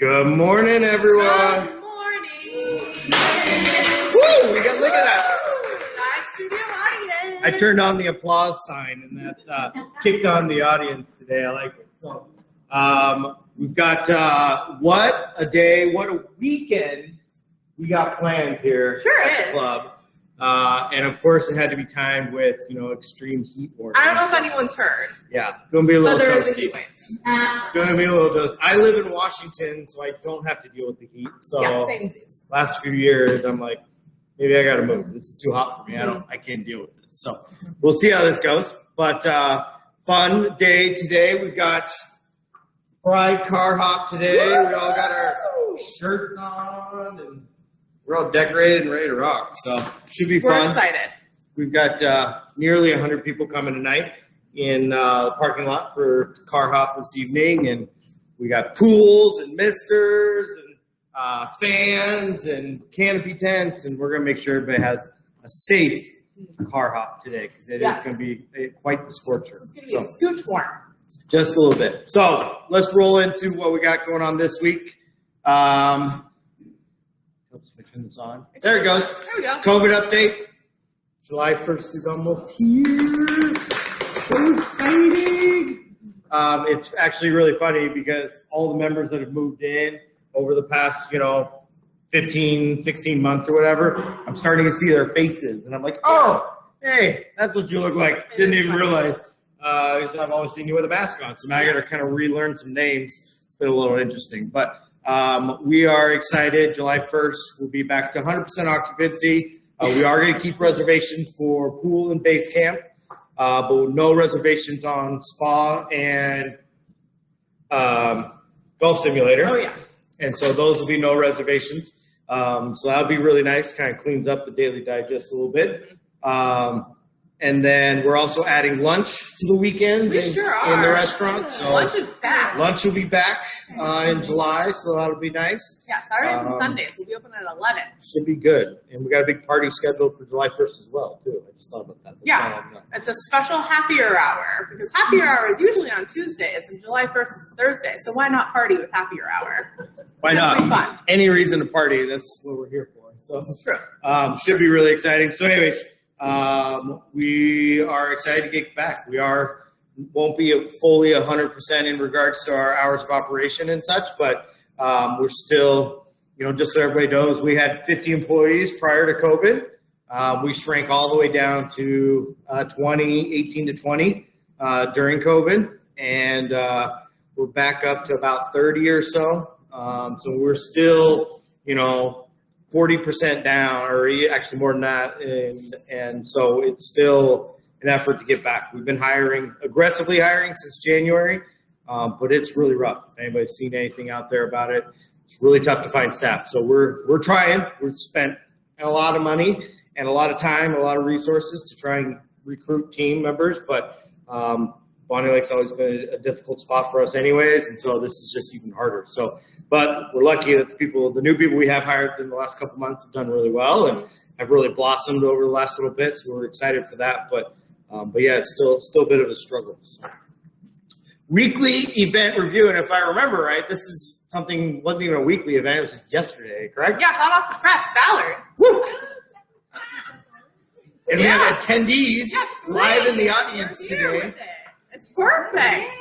Good morning, everyone. Good morning. Woo! Look at that. Live studio audience. I turned on the applause sign, and that kicked on the audience today. I like it. So, we've got what a day, what a weekend we got planned here Sure at is. the club. And of course, it had to be timed with extreme heat warnings. I don't know if anyone's heard, Yeah, gonna be a little but there is a toasty. heat wave. Gonna be a little toasty. I live in Washington, so I don't have to deal with the heat. So Yeah, same as. last few years, I'm like, maybe I gotta move. This is too hot for me. I can't deal with this. So we'll see how this goes. But fun day today. We've got Pride Car Hop today. We all got our shirts on and we're all decorated and ready to rock. So should be fun. We're excited. We've got nearly 100 people coming tonight in the parking lot for Car Hop this evening, and we got pools and misters and fans and canopy tents, and we're going to make sure everybody has a safe Car Hop today because it is going to be quite the scorcher. It's going to be a scooch warm. Just a little bit. So let's roll into what we got going on this week. Oops, if I turn this on. There it goes. There we go. COVID update. July 1st is almost here. So exciting. It's actually really funny because all the members that have moved in over the past, 15, 16 months or whatever, I'm starting to see their faces. And I'm like, oh, hey, that's what you look like. Didn't even realize. Because I've always seen you with a mask on. So now I got to kind of relearn some names. It's been a little interesting. But we are excited. July 1st, we'll be back to 100% occupancy. We are going to keep reservations for pool and base camp, but no reservations on spa and golf simulator. Oh, yeah. And so those will be no reservations. So that'll be really nice. Kind of cleans up the Daily Digest a little bit. And then we're also adding lunch to the weekends in the restaurant. So lunch is back. Lunch will be back in July, so that'll be nice. Yeah, Saturdays and Sundays. We'll be open at 11. Should be good. And we got a big party scheduled for July 1st as well, too. I just thought about that. Yeah, it's a special happier hour because happier hour is usually on Tuesdays and July 1st is Thursday. So why not party with happier hour? Why not? Pretty fun. Any reason to party, that's what we're here for. So True. Should be really exciting. So anyways, we are excited to get back. We won't be fully 100% in regards to our hours of operation and such, but we're still, just so everybody knows, we had 50 employees prior to COVID. We shrank all the way down to 18 to 20 during COVID, and we're back up to about 30 or so. So we're still, 40% down, or actually more than that, and so it's still an effort to get back. We've been aggressively hiring since January, but it's really rough. If anybody's seen anything out there about it, it's really tough to find staff. So we're trying. We've spent a lot of money and a lot of time, a lot of resources to try and recruit team members, but Bonnie Lake's always been a difficult spot for us anyways, and so this is just even harder. But we're lucky that the new people we have hired in the last couple months have done really well and have really blossomed over the last little bit, so we're excited for that. But yeah, it's still a bit of a struggle. So. Weekly event review, and if I remember right, this is wasn't even a weekly event, it was just yesterday, correct? Yeah, hot off the press, Ballard. Woo! And we have attendees live in the audience today. It's perfect.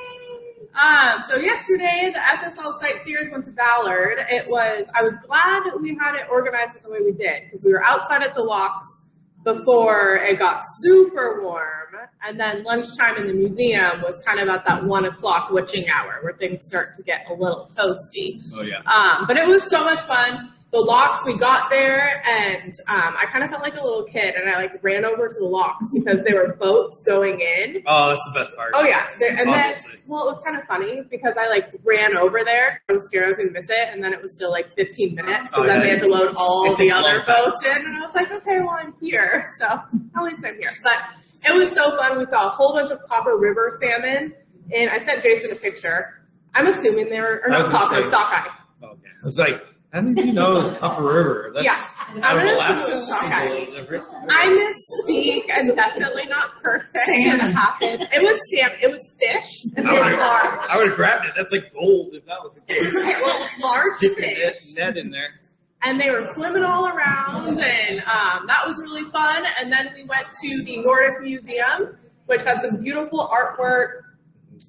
So yesterday, the SSL Sightseers went to Ballard. I was glad that we had it organized the way we did because we were outside at the locks before it got super warm, and then lunchtime in the museum was kind of at that 1 o'clock witching hour where things start to get a little toasty. Oh yeah. But it was so much fun. The locks, we got there, and I kind of felt like a little kid, and I ran over to the locks because there were boats going in. Oh, that's the best part. Oh yeah, Obviously. Then it was kind of funny because I ran over there. I was scared I was gonna miss it, and then it was still 15 minutes because then they had to load all the other boats in, and I was like, okay, well I'm here, so at least I'm here. But it was so fun. We saw a whole bunch of Copper River salmon, and I sent Jason a picture. I'm assuming they were not copper, sockeye. Okay, I was like, How did you know it was Upper River? That's Yeah. out of I'm Alaska. gonna Seems a okay. little different. I misspeak and definitely not perfect. Salmon. It happened. It was salmon. It was fish, and they were large. I would have grabbed it. That's like gold if that was the case. Well, it was large Dip your fish. net in there. And they were swimming all around, and that was really fun. And then we went to the Nordic Museum, which had some beautiful artwork.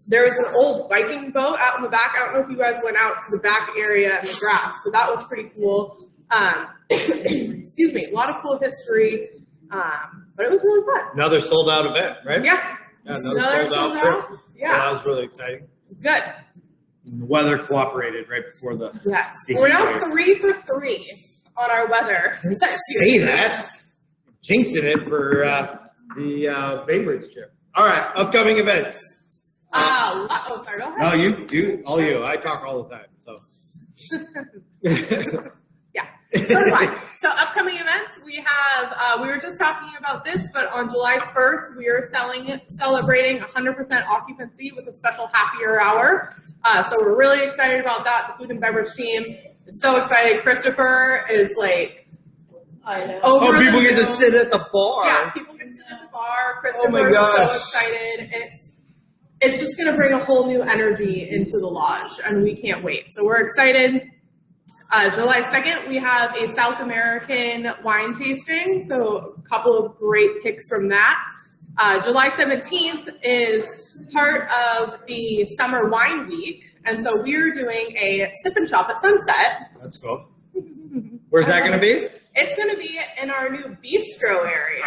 There was an old Viking boat out in the back. I don't know if you guys went out to the back area in the grass, but that was pretty cool. Excuse me, a lot of cool history, but it was really fun. Another sold out event, right? Yeah, Another sold out trip. Yeah, So that was really exciting. it's good. And the weather cooperated right before the. Yes, the we're now heat wave. 3 for 3 on our weather. Say that. Jinxing it for the Bay Bridge trip. All right, upcoming events. Sorry, go ahead. No, you, all you. I talk all the time, so. Yeah, so fun. So upcoming events, we have, we were just talking about this, but on July 1st, we are celebrating 100% occupancy with a special happier hour. So we're really excited about that. The food and beverage team is so excited. Christopher is like, I know. over people the get to moon. sit at the bar. Yeah, people get to sit at the bar. Oh my Christopher's so gosh. excited. It's just going to bring a whole new energy into the lodge, and we can't wait. So we're excited. July 2nd, we have a South American wine tasting, so a couple of great picks from that. July 17th is part of the Summer Wine Week, and so we're doing a sip and shop at Sunset. Let's go. Where's that going to be? It's going to be in our new bistro area.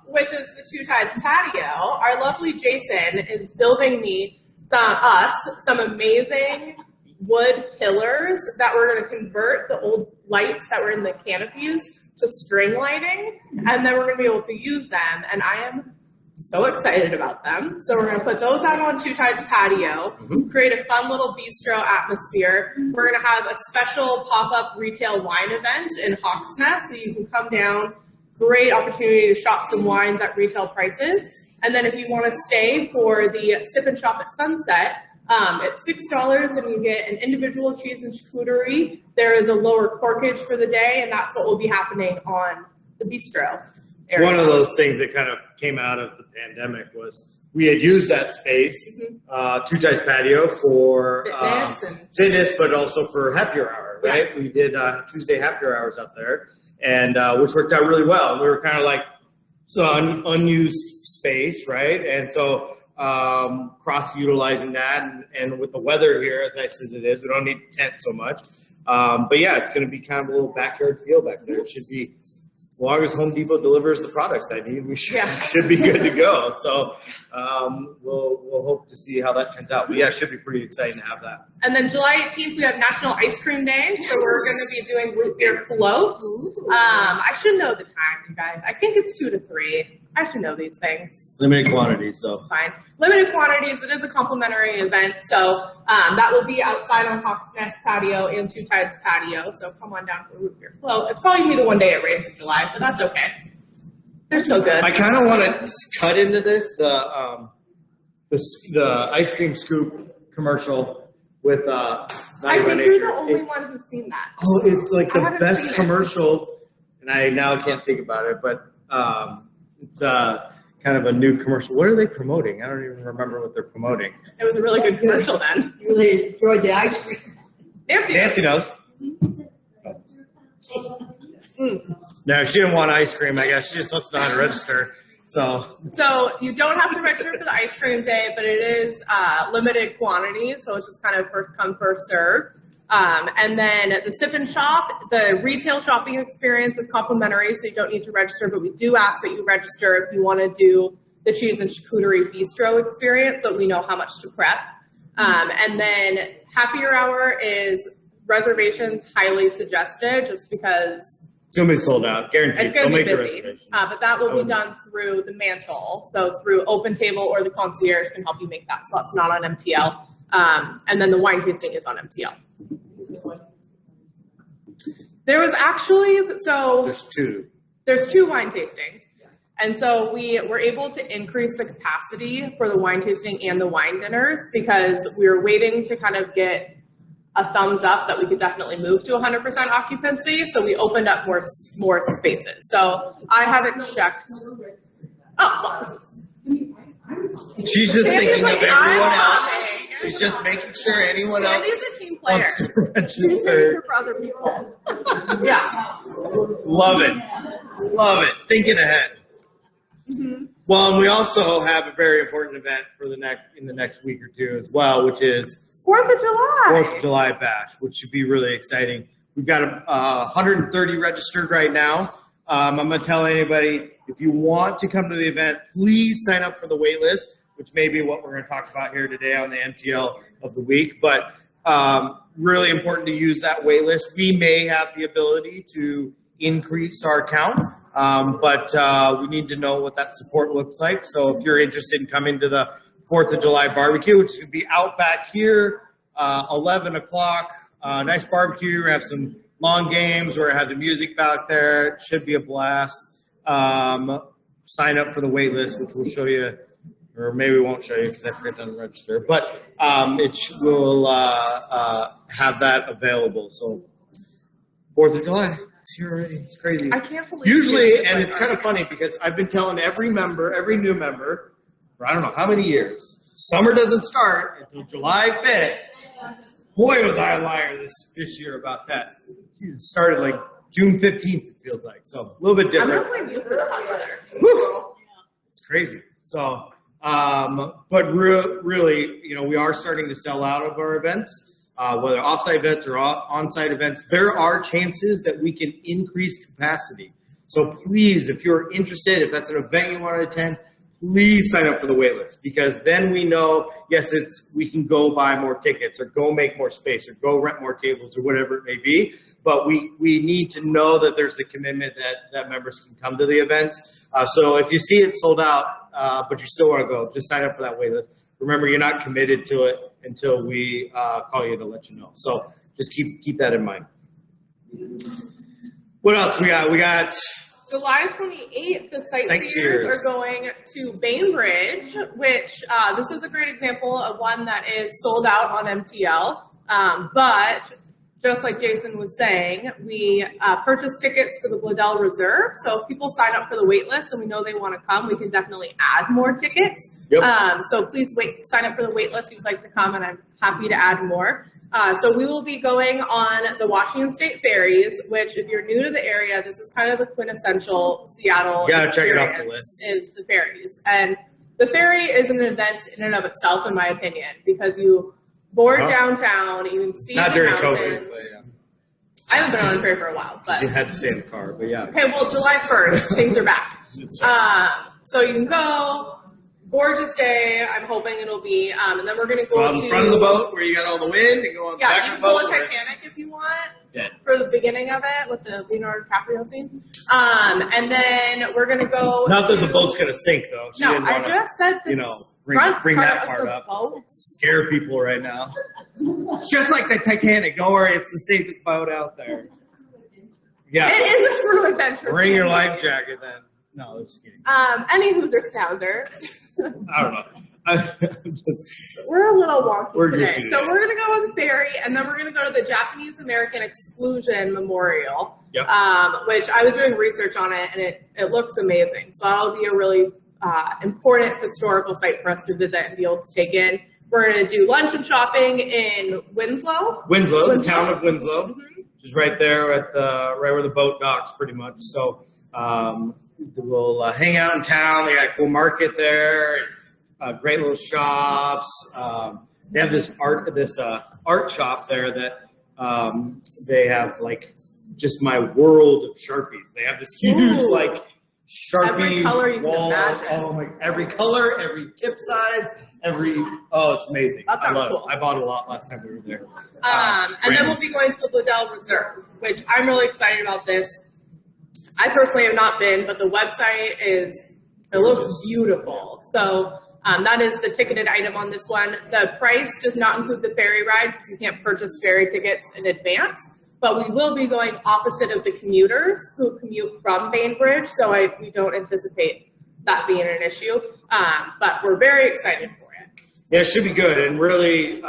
Which is the Two Tides patio. Our lovely Jason is building me some amazing wood pillars that we're going to convert the old lights that were in the canopies to string lighting, and then we're going to be able to use them, and I am so excited about them. So we're going to put those out on Two Tides patio, create a fun little bistro atmosphere. We're going to have a special pop-up retail wine event in Hawks Nest, so you can come down. Great opportunity to shop some wines at retail prices. And then if you want to stay for the Sip and Shop at Sunset, it's $6 and you get an individual cheese and charcuterie. There is a lower corkage for the day, and that's what will be happening on the bistro. It's one of those things that kind of came out of the pandemic was we had used that space, Two Tides patio for fitness, but also for happier hour, right? Yeah. We did Tuesday happier hours out there. And which worked out really well. We were kind of like unused space, right? And so cross-utilizing that, and with the weather here, as nice as it is, we don't need to tent so much. But yeah, it's going to be kind of a little backyard feel back there. It should be, as long as Home Depot delivers the products I need, we should be good to go. So we'll hope to see how that turns out. But yeah, it should be pretty exciting to have that. And then July 18th, we have National Ice Cream Day. So we're going to be doing root beer floats. I should know the time, you guys. I think it's 2 to 3. I should know these things. Limited quantities, though. Fine. Limited quantities. It is a complimentary event. So that will be outside on Hawks Nest patio and Two Tides patio. So come on down for a root beer float. It's probably going to be the one day it rains in July, but that's okay. They're so good. I kind of want to cut into this, the ice cream scoop commercial with I think you're the only one who's seen that. Oh, it's like the best commercial, and I now can't think about it, but it's kind of a new commercial. What are they promoting? I don't even remember what they're promoting. It was a really good commercial then. You really enjoyed the ice cream. Nancy knows. No, she didn't want ice cream, I guess. She just wants to know how to register. So you don't have to register for the ice cream day, but it is limited quantity, so it's just kind of first come, first serve. And then the Sip and Shop, the retail shopping experience is complimentary, so you don't need to register, but we do ask that you register if you want to do the cheese and charcuterie bistro experience, so we know how much to prep. And then happier hour is reservations highly suggested, just because it's going to be sold out, guaranteed. it's going to be busy. But that will be done through the mantle, so through Open Table or the concierge can help you make that, so that's not on MTL. And then the wine tasting is on MTL. There was actually, there's two wine tastings. And so we were able to increase the capacity for the wine tasting and the wine dinners because we were waiting to kind of get a thumbs up that we could definitely move to 100% occupancy. So we opened up more spaces. So I haven't checked. Oh, She's just Sandy's thinking like, of everyone I'm else. coming. She's just making sure anyone else Sandy's a team player. wants to She's making register. sure for other people. Yeah. Love it. Love it. Thinking ahead. Mm-hmm. Well, and we also have a very important event for in the next week or two as well, which is 4th of July. 4th of July Bash, which should be really exciting. We've got 130 registered right now. I'm going to tell anybody, if you want to come to the event, please sign up for the wait list, which may be what we're going to talk about here today on the MTL of the week. But really important to use that wait list. We may have the ability to increase our count, but we need to know what that support looks like. So if you're interested in coming to the 4th of July barbecue, which should be out back here, 11 o'clock, nice barbecue. We're going to have some long games. We're going to have the music back there. It should be a blast. Sign up for the wait list, which we'll show you, or maybe we won't show you because I forgot to register. But we'll have that available. So 4th of July. It's here already. It's crazy. I can't believe Usually, and it's kind of funny because I've been telling every new member, for I don't know how many years, summer doesn't start until July 5th. Boy, was I a liar this year about that. It started like June 15th, it feels like. So a little bit I'm different. going to blame you for the hot weather. Whew. It's crazy. So, but really, we are starting to sell out of our events. Whether offsite events or on-site events, there are chances that we can increase capacity. So please, if you're interested, if that's an event you want to attend, please sign up for the waitlist, because then we know, yes, we can go buy more tickets or go make more space or go rent more tables or whatever it may be. But we need to know that there's the commitment that members can come to the events. So if you see it sold out, but you still want to go, just sign up for that waitlist. Remember, you're not committed to it until we call you to let you know. So just keep that in mind. What else we got? We got July 28th, the sightseers are going to Bainbridge, which this is a great example of one that is sold out on MTL. But just like Jason was saying, we purchased tickets for the Bladell Reserve. So if people sign up for the wait list and we know they want to come, we can definitely add more tickets. Yep. So please sign up for the wait list if you'd like to come, and I'm happy to add more. So we will be going on the Washington State Ferries, which if you're new to the area, this is kind of the quintessential Seattle experience, check it off the list. Is the ferries. And the ferry is an event in and of itself, in my opinion, because you board downtown, you can see not the during mountains. COVID, but yeah. I haven't been on a ferry for a while, but You had to stay in the car, but yeah. okay. Well, July 1st, things are back. So you can go. Gorgeous day. I'm hoping it'll be, and then we're gonna go on to the front of the boat where you got all the wind, and go on the back you of can the go boat. to Titanic if you want. Yeah. For the beginning of it with the Leonardo DiCaprio scene. And then we're gonna go. Not that the boat's gonna sink though. She No, didn't I wanna, just said the bring that of part the up. boat. Scare people right now. It's just like the Titanic. Don't worry, it's the safest boat out there. Yeah. It is a true adventure. Bring your story. life jacket then. No, it's kidding. Any Hoosier Scouser. I don't know. We're a little wonky We're today. goofy So today. we're going to go on the ferry, and then we're going to go to the Japanese American Exclusion Memorial, Yep. which I was doing research on it, and it looks amazing. So that'll be a really important historical site for us to visit and be able to take in. We're going to do lunch and shopping in Winslow. Winslow, the town of Winslow, Mm-hmm. which is right there right where the boat docks, pretty much. So we'll hang out in town. They got a cool market there. Great little shops. They have this art shop there that they have like just my world of Sharpies. They have this huge Ooh. like Sharpie Every color you can wall. imagine. Oh my! Every color, every tip size, it's amazing. That sounds I love cool. it. I bought a lot last time we were there. And then we'll be going to the Bladell Reserve, which I'm really excited about this. I personally have not been, but the website it looks beautiful. So that is the ticketed item on this one. The price does not include the ferry ride because you can't purchase ferry tickets in advance. But we will be going opposite of the commuters who commute from Bainbridge, so we don't anticipate that being an issue. But we're very excited for it. Yeah, it should be good. And really,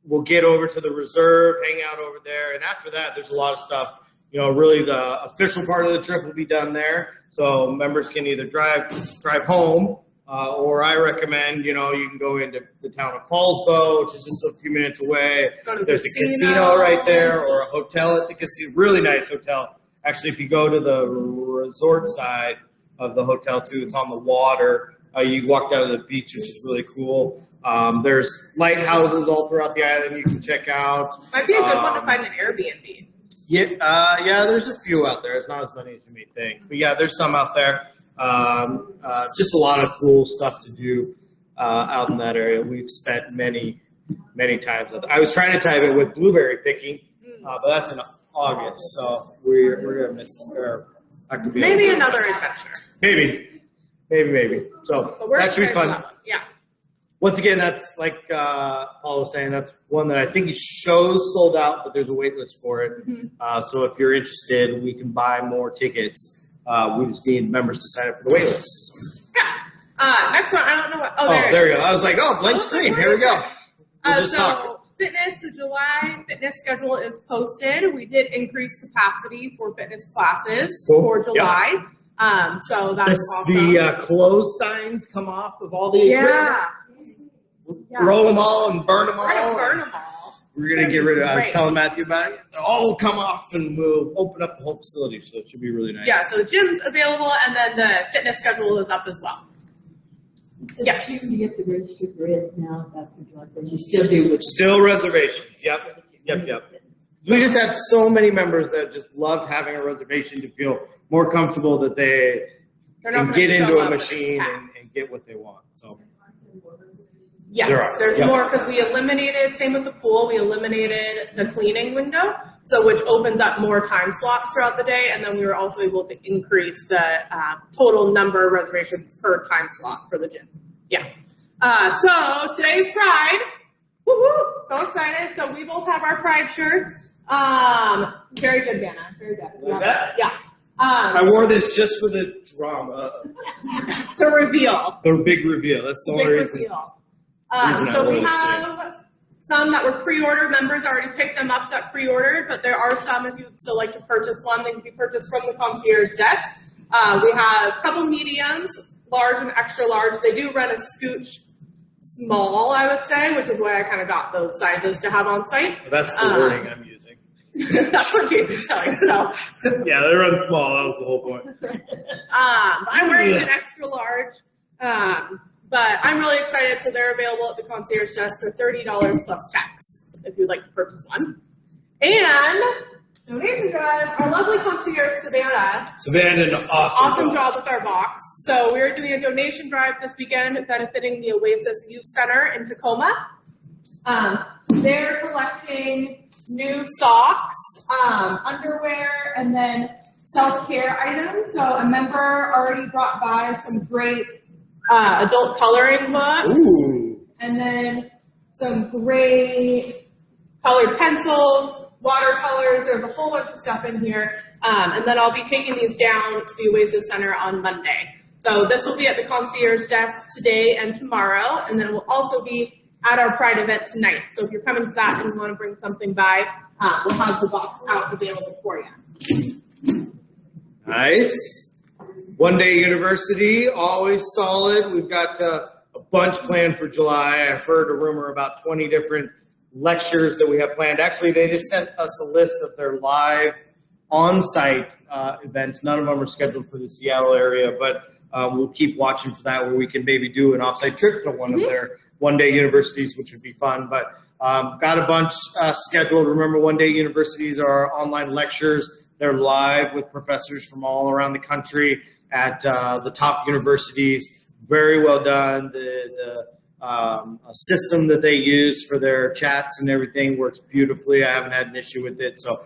we'll get over to the reserve, hang out over there, and after that, there's a lot of stuff. Really the official part of the trip will be done there, so members can either drive home, or I recommend, you can go into the town of Paulsbo, which is just a few minutes away. There's a casino right there, or a hotel at the casino, really nice hotel. Actually, if you go to the resort side of the hotel too, it's on the water. You walk down to the beach, which is really cool. There's lighthouses all throughout the island you can check out. Might be a good one to find an Airbnb. Yeah, there's a few out there. It's not as many as you may think. But yeah, there's some out there. Just a lot of cool stuff to do out in that area. We've spent many, many times. I was trying to time it with blueberry picking, but that's in August, so we're going to miss them. Maybe another adventure. Maybe. So that should be fun. Yeah. Once again, that's like Paul was saying, that's one that I think he shows sold out, but there's a wait list for it. Mm-hmm. So if you're interested, we can buy more tickets. We just need members to sign up for the wait list. Yeah. Next one, I don't know what. There you go. I was like, blank screen. Here we go. Fitness, the July fitness schedule is posted. We did increase capacity for fitness classes for July. Yep. So that's awesome. The closed signs come off of all the equipment. Roll them all and burn them all. We're going to get rid of it. I was telling Matthew about it. They'll all come off and we'll open up the whole facility. So it should be really nice. Yeah, so the gym's available and then the fitness schedule is up as well. Yes. You have to register for it now. That's what July 1st. You still do. Still reservations. Yep. We just have so many members that just love having a reservation to feel more comfortable that they can get into a machine and get what they want. So. Yes, there's more because we eliminated, same with the pool, we eliminated the cleaning window, so which opens up more time slots throughout the day, and then we were also able to increase the total number of reservations per time slot for the gym. Yeah. So today's Pride. Woo-hoo! So excited. So we both have our Pride shirts. Very good, Vanna. Very good. Like that? Yeah. I wore this just for the drama. The reveal. The big reveal. That's the only reason. Reveal. So we have some that were pre-ordered. Members already picked them up that pre-ordered, but there are some, if you'd still like to purchase one, they can be purchased from the concierge desk. We have a couple mediums, large and extra large. They do run a scooch small, I would say, which is why I kind of got those sizes to have on site. That's the wording I'm using. That's what Jason's telling himself. Yeah, they run small. That was the whole point. I'm wearing an extra large. But I'm really excited. So they're available at the concierge desk for $30 plus tax if you'd like to purchase one. And donation drive, our lovely concierge, Savannah. Savannah did an awesome job with our box. So we are doing a donation drive this weekend benefiting the Oasis Youth Center in Tacoma. They're collecting new socks, underwear, and then self-care items. So a member already brought by some great adult coloring books. Ooh. And then some great colored pencils, watercolors. There's a whole bunch of stuff in here. And then I'll be taking these down to the Oasis Center on Monday. So this will be at the concierge desk today and tomorrow. And then it will also be at our Pride event tonight. So if you're coming to that and you want to bring something by, we'll have the box out available for you. Nice. One Day University, always solid. We've got a bunch planned for July. I've heard a rumor about 20 different lectures that we have planned. Actually, they just sent us a list of their live on-site events. None of them are scheduled for the Seattle area, but we'll keep watching for that where we can maybe do an off-site trip to one of their One Day Universities, which would be fun. But got a bunch scheduled. Remember, One Day Universities are online lectures. They're live with professors from all around the country at the top universities. Very well done. The system that they use for their chats and everything works beautifully. I haven't had an issue with it. So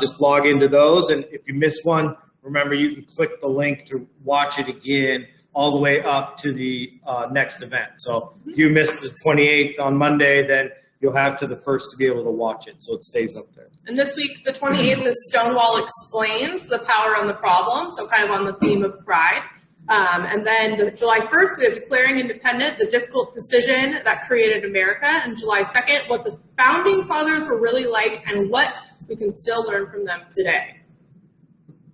just log into those. And if you miss one, remember you can click the link to watch it again all the way up to the next event. So if you miss the 28th on Monday, then you'll have to the 1st to be able to watch it. So it stays up there. And this week, the 28th is Stonewall Explains, the Power and the Problem. So kind of on the theme of Pride. And then the July 1st, we have Declaring Independent, the difficult decision that created America. And July 2nd, what the founding fathers were really like and what we can still learn from them today.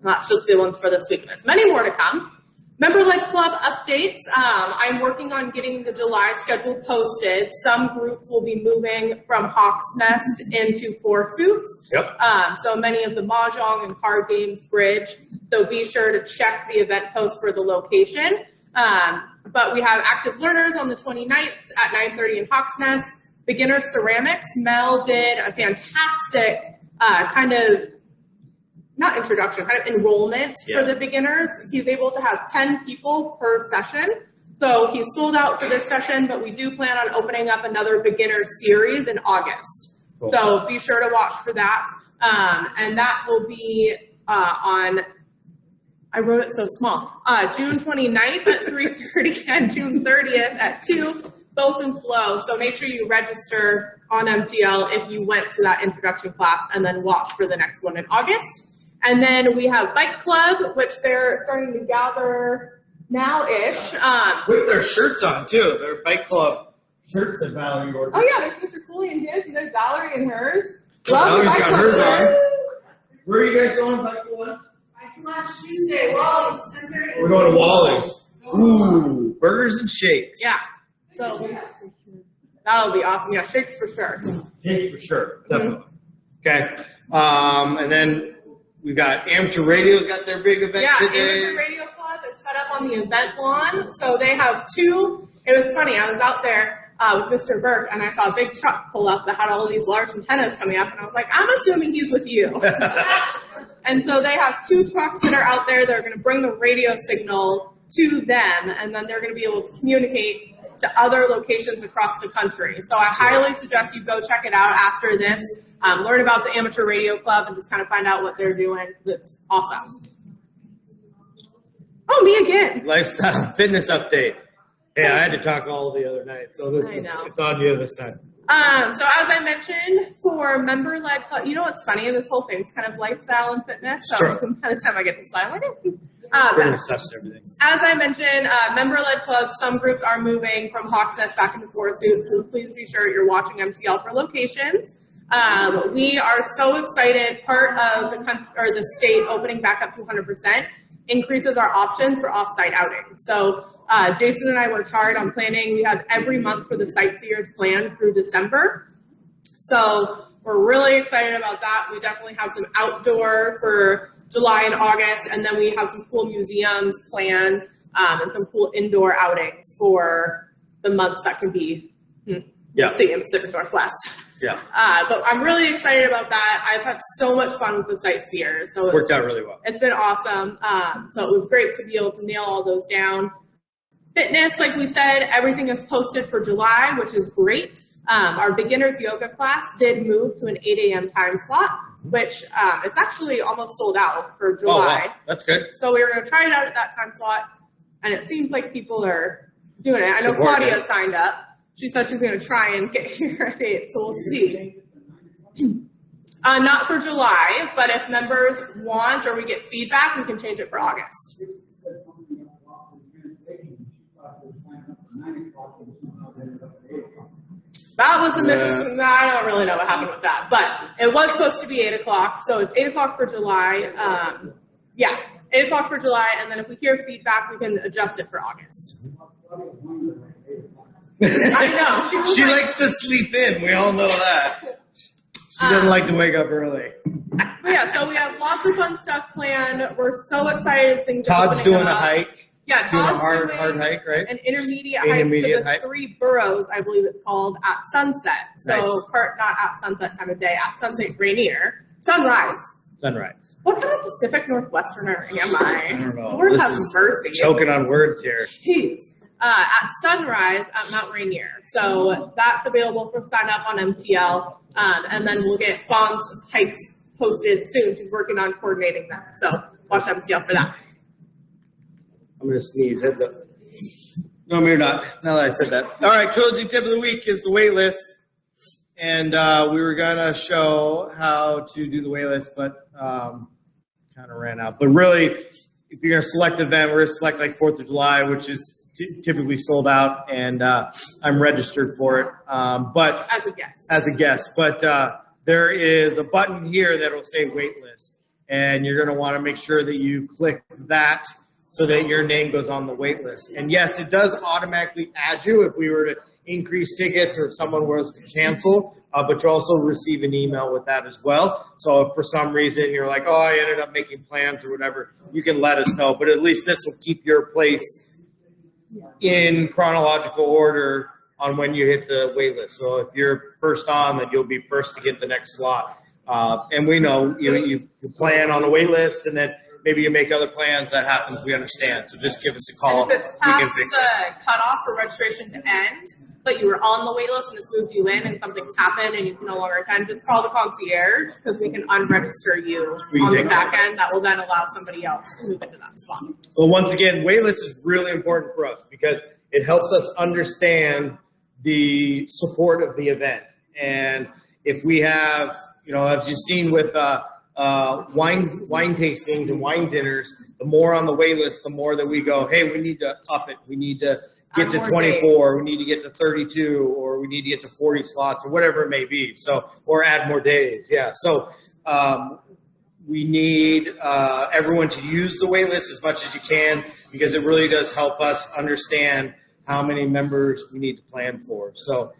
And that's just the ones for this week. There's many more to come. Member-led club updates. I'm working on getting the July schedule posted. Some groups will be moving from Hawk's Nest into Four Suits. Yep. So many of the mahjong and card games bridge. So be sure to check the event post for the location. But we have active learners on the 29th at 9:30 in Hawk's Nest. Beginner ceramics. Mel did a fantastic not introduction, kind of enrollment for the beginners. He's able to have 10 people per session. So he's sold out for this session, but we do plan on opening up another beginner series in August. Cool. So be sure to watch for that. And that will be on, I wrote it so small, June 29th at 3:30 and June 30th at 2, both in Flow. So make sure you register on MTL if you went to that introduction class, and then watch for the next one in August. And then we have Bike Club, which they're starting to gather now-ish. With their shirts on, too. Their Bike Club shirts that Valerie ordered. Oh, yeah, there's Mr. Cooley and his, and there's Valerie and hers. Valerie's got hers on. Where are you guys going, Bike Club? Bike to lunch Tuesday, Wally's, 10:30. We're going to Wally's. Ooh, burgers and shakes. Yeah. So that'll be awesome. Yeah, shakes for sure. Shakes for sure, definitely. Okay. And then we've got Amateur Radio's got their big event today. Amateur Radio Club is set up on the event lawn. So they have two. It was funny. I was out there with Mr. Burke, and I saw a big truck pull up that had all these large antennas coming up, and I was like, I'm assuming he's with you. And so they have two trucks that are out there. They're going to bring the radio signal to them, and then they're going to be able to communicate to other locations across the country. So I highly suggest you go check it out after this. Learn about the Amateur Radio Club and just kind of find out what they're doing. It's awesome. Oh, me again. Lifestyle fitness update. Yeah, I had to talk all the other night, so it's on you this time. So as I mentioned, for member-led club, you know what's funny? This whole thing's kind of lifestyle and fitness. So by the time I get to silent it. Everything. As I mentioned, member-led clubs, some groups are moving from Hawk's Nest back into Four Suits, so please be sure you're watching MTL for locations. We are so excited. Part of the country, or the state opening back up to 100% increases our options for off-site outings. So Jason and I worked hard on planning. We have every month for the sightseers planned through December. So we're really excited about that. We definitely have some outdoor for July and August, and then we have some cool museums planned and some cool indoor outings for the months that can be see in Pacific Northwest. Yeah. But I'm really excited about that. I've had so much fun with the sightseers. So worked out really well. It's been awesome. So it was great to be able to nail all those down. Fitness, like we said, everything is posted for July, which is great. Our beginners yoga class did move to an 8 a.m. time slot, which it's actually almost sold out for July. Oh, wow. That's good. So we were going to try it out at that time slot, and it seems like people are doing it. I know Claudia signed up. She said she's going to try and get here at 8, so we'll see. Not for July, but if members want or we get feedback, we can change it for August. That was a I don't really know what happened with that, but it was supposed to be 8 o'clock, so it's 8 o'clock for July. 8 o'clock for July, and then if we hear feedback, we can adjust it for August. I know. She likes to sleep in. We all know that. She doesn't like to wake up early. But yeah, so we have lots of fun stuff planned. We're so excited as things are Todd's doing a hike. Yeah, Todd's doing a hard hike, right? An intermediate hike to the 3 boroughs, I believe it's called, at sunset. So not at sunset time of day, at Sunset Rainier. Sunrise. What kind of Pacific Northwesterner am I? I don't know. Lord have mercy. Choking on words here. Jeez. At sunrise at Mount Rainier. So that's available for sign up on MTL. And then we'll get Fawn's hikes posted soon. She's working on coordinating them. So watch MTL for that. I'm going to sneeze. Heads up. No, maybe not. Now that I said that. All right, Trilogy Tip of the Week is the wait list. And we were going to show how to do the wait list, but kind of ran out. But really, if if you're going to select an event, we're going to select like 4th of July, which is typically sold out, and I'm registered for it. But as a guest. But there is a button here that will say wait list, and you're going to want to make sure that you click that so that your name goes on the wait list. And yes, it does automatically add you if we were to increase tickets or if someone was to cancel, but you also receive an email with that as well. So if for some reason you're like, oh, I ended up making plans or whatever, you can let us know. But at least this will keep your place in chronological order on when you hit the wait list. So if you're first on, then you'll be first to get the next slot. And we know you plan on the wait list, and then maybe you make other plans. That happens. We understand. So just give us a call. And if it's past the cutoff for registration to end, but you were on the wait list and it's moved you in and something's happened and you can no longer attend, just call the concierge because we can unregister you on the back end. That will then allow somebody else to move into that spot. Well, once again, wait list is really important for us because it helps us understand the support of the event. And if we have, as you've seen with wine tastings and wine dinners, the more on the wait list, the more that we go, hey, we need to up it. We need to get to 24, days. We need to get to 32, or we need to get to 40 slots, or whatever it may be. So, or add more days. Yeah. So, we need everyone to use the wait list as much as you can because it really does help us understand how many members we need to plan for. So,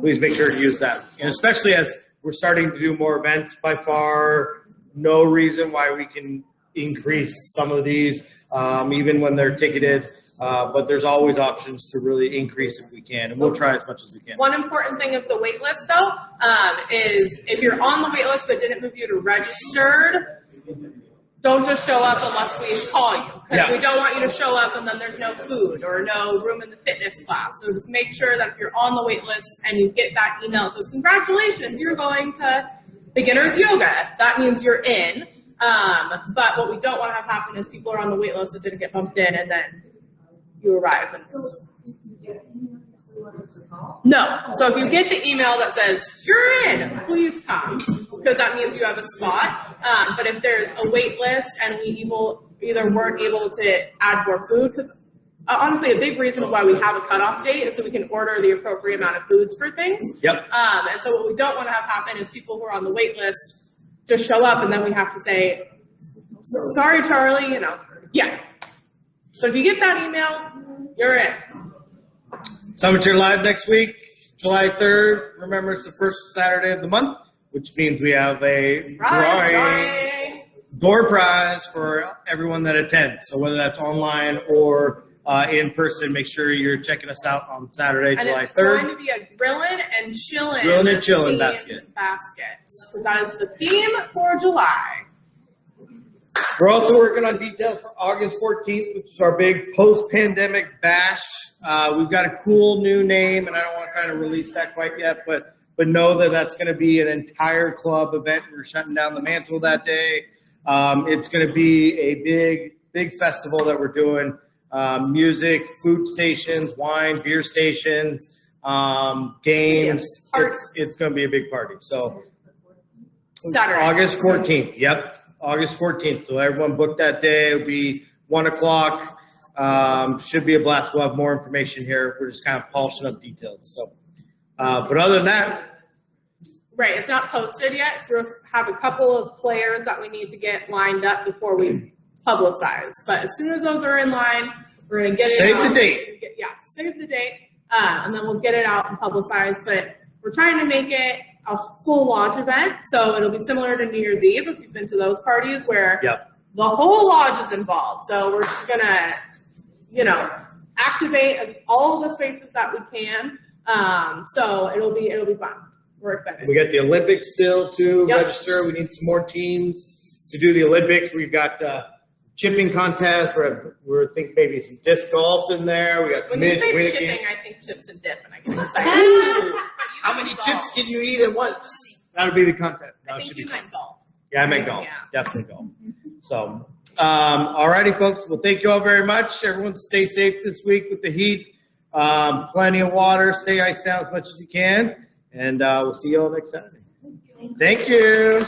please make sure to use that. And especially as we're starting to do more events, by far, no reason why we can increase some of these, even when they're ticketed. But there's always options to really increase if we can, and we'll try as much as we can. One important thing of the wait list, though, is if you're on the wait list but didn't move you to registered, don't just show up unless we call you, because we don't want you to show up and then there's no food or no room in the fitness class. So just make sure that if you're on the wait list and you get that email that says, congratulations, you're going to beginner's yoga, that means you're in. But what we don't want to have happen is people are on the wait list that didn't get bumped in and then you arrive and no. So if you get the email that says you're in, please come, because that means you have a spot. But if there's a wait list and we either weren't able to add more food, because honestly, a big reason why we have a cutoff date is so we can order the appropriate amount of foods for things. Yep. And so what we don't want to have happen is people who are on the wait list just show up and then we have to say, sorry, Charlie, yeah. So if you get that email, you're in. Summiteer Live next week, July 3rd. Remember, it's the first Saturday of the month, which means we have a door prize for everyone that attends. So whether that's online or in person, make sure you're checking us out on Saturday, July 3rd. It's going to be a grilling and chilling basket. So that is the theme for July. We're also working on details for August 14th, which is our big post-pandemic bash. We've got a cool new name, and I don't want to kind of release that quite yet, but know that that's going to be an entire club event. We're shutting down the mantle that day. It's going to be a big festival that we're doing. Music, food stations, wine, beer stations, games. It's going to be a big party. So Saturday. August 14th. Yep. August 14th. So everyone book that day. It'll be 1 o'clock. Should be a blast. We'll have more information here. We're just kind of polishing up details. So, but other than that. Right. It's not posted yet. So we have a couple of players that we need to get lined up before we publicize. But as soon as those are in line, we're going to get it Save out. the date. Save the date. And then we'll get it out and publicize. But we're trying to make it a full lodge event, so it'll be similar to New Year's Eve if you've been to those parties where the whole lodge is involved. So we're just gonna, activate all of the spaces that we can. So it'll be fun. We're excited. We got the Olympics still to register. We need some more teams to do the Olympics. We've got chipping contest. We're thinking maybe some disc golf in there. We got some when you say chipping, I think chips and dip, and I get excited. How many chips can you eat at once? That'll be the contest. I think you meant golf. Yeah, I meant golf. Yeah. Definitely golf. So, alrighty, folks. Well, thank you all very much. Everyone stay safe this week with the heat. Plenty of water. Stay iced down as much as you can. And we'll see you all next Saturday. Thank you.